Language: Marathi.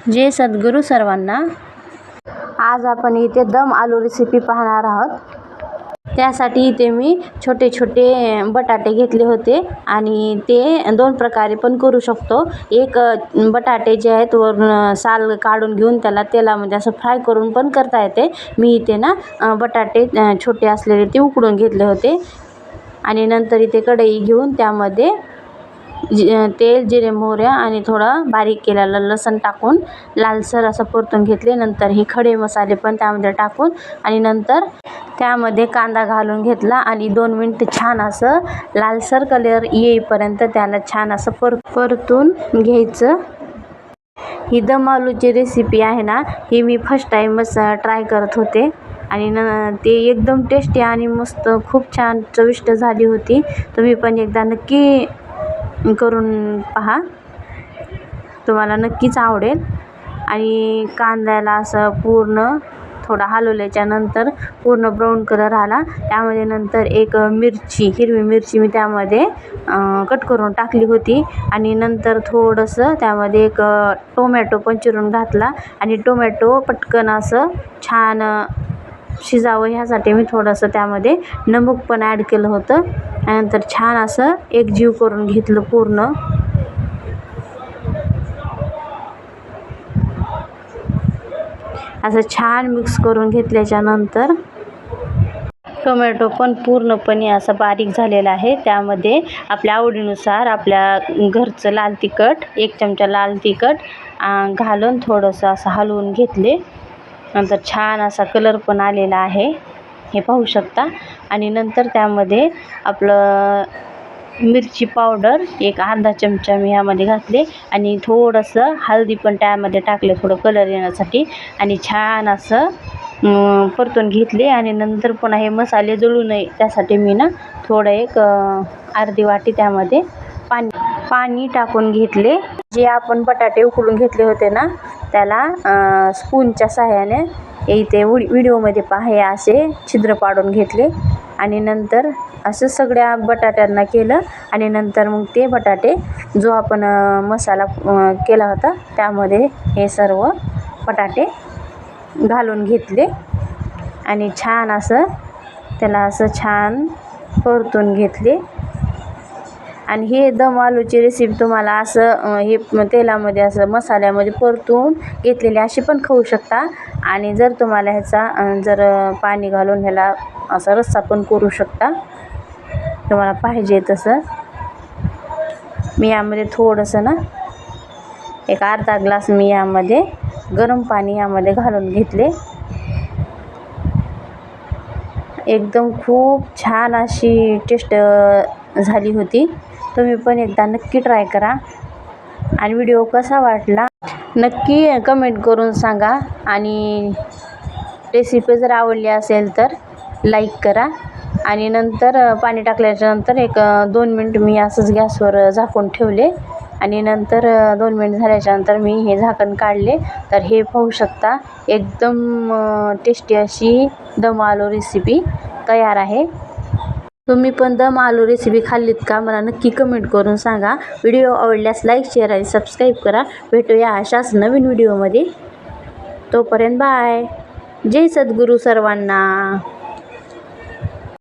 जय सद्गुरू सर्वांना। आज आपण इथे दम आलू रेसिपी पाहणार आहोत। त्यासाठी इथे मी छोटे छोटे बटाटे घेतले होते आणि ते दोन प्रकारे पण करू शकतो। एक बटाटे जे आहेत वरून साल काढून घेऊन त्याला तेलामध्ये असं फ्राय करून पण करता येते। मी इथे ना बटाटे छोटे असलेले ते उकडून घेतले होते आणि नंतर इथे कढई घेऊन त्यामध्ये तेल, जिरे, मोहरी आणि थोडा बारीक केलेला लसूण टाकून लालसर असं परतून घेतले। नंतर हे खडे मसाले पण त्यामध्ये टाकून आणि नंतर त्यामध्ये कांदा घालून घेतला आणि 2 मिनिट छान असं लालसर कलर येईपर्यंत त्याला छान असं परतून घ्यायचं। ही दम आलूची रेसिपी आहे ना, ही मी फर्स्ट टाइमच ट्राय करत होते आणि ते एकदम टेस्टी आणि मस्त खूप छान चविष्ट झाली होती। तुम्ही पण एकदा नक्की करून पहा, तुम्हाला नक्कीच आवडेल। आणि कांद्याला असं पूर्ण थोडा हलवल्याच्या नंतर पूर्ण ब्राऊन कलर आला। त्यामध्ये नंतर एक हिरवी मिरची मी त्यामध्ये कट करून टाकली होती आणि नंतर थोडंसं त्यामध्ये एक टोमॅटो पण चिरून घातला आणि टोमॅटो पटकन असं छान शिजावं ह्यासाठी मी थोडंसं त्यामध्ये नमक पण ॲड केलं होतं। त्यानंतर छान असं एकजीव करून घेतलं पूर्ण। असं छान मिक्स करून घेतल्याच्या नंतर टोमॅटो पण पूर्णपणे असं बारीक झालेला आहे। त्यामध्ये आपल्या आवडीनुसार आपल्या घरचं लाल तिखट 1 चमचा लाल तिखट घालून थोडंसं असं हलवून घेतले। नंतर छान असा कलर पण आलेला आहे, हे पाहू शकता। आणि नंतर त्यामध्ये आपलं मिरची पावडर एक अर्धा चमचा मी यामध्ये घातले आणि थोडंसं हळदी पण त्यामध्ये टाकले थोडं कलर येण्यासाठी आणि छान असं परतून घेतले। आणि नंतर पुन्हा हे जळू नये त्यासाठी मी ना थोडं एक अर्धी वाटी त्यामध्ये पाणी टाकून घेतले। जे आपण बटाटे उकडून घेतले होते ना, त्याला स्पूनच्या सहाय्याने इथे व्हिडिओमध्ये पहा असे छिद्र पाडून घेतले आणि नंतर असं सगळ्या बटाट्यांना केलं आणि नंतर मग ते बटाटे जो आपण मसाला केला होता त्यामध्ये हे सर्व बटाटे घालून घेतले आणि छान असं त्याला असं छान परतून घेतले। आणि हे दम आलूची रेसिपी तुम्हाला असं हे तेलामध्ये असं मसाल्यामध्ये परतून घेतलेले अशी पण खाऊ शकता आणि जर तुम्हाला ह्याचा जर पाणी घालून ह्याला असा रस्सा पण करू शकता तुम्हाला पाहिजे तसं। मी यामध्ये थोडंसं ना एक अर्धा ग्लास मी यामध्ये गरम पाणी यामध्ये घालून घेतले। एकदम खूप छान अशी टेस्ट झाली होती। तुम्ही पण एकदा नक्की ट्राय करा आणि व्हिडिओ कसा वाटला नक्की कमेंट करून सांगा आणि रेसिपी जर आवडली असेल तर लाईक करा। आणि नंतर पाणी टाकल्याच्यानंतर एक 2 मिनिट मी असंच गॅसवर झाकून ठेवले आणि नंतर 2 मिनिट झाल्याच्यानंतर मी हे झाकण काढले। तर हे पाहू शकता एकदम टेस्टी अशी दम आलू रेसिपी तयार आहे। तुम्ही पण दम आलू रेसिपी खाल्लीत का मला नक्की कमेंट करून सांगा। व्हिडिओ आवडल्यास लाईक, शेअर आणि सबस्क्राईब करा। भेटूया अशाच नवीन व्हिडिओमध्ये, तोपर्यंत बाय। जय सद्गुरू सर्वांना।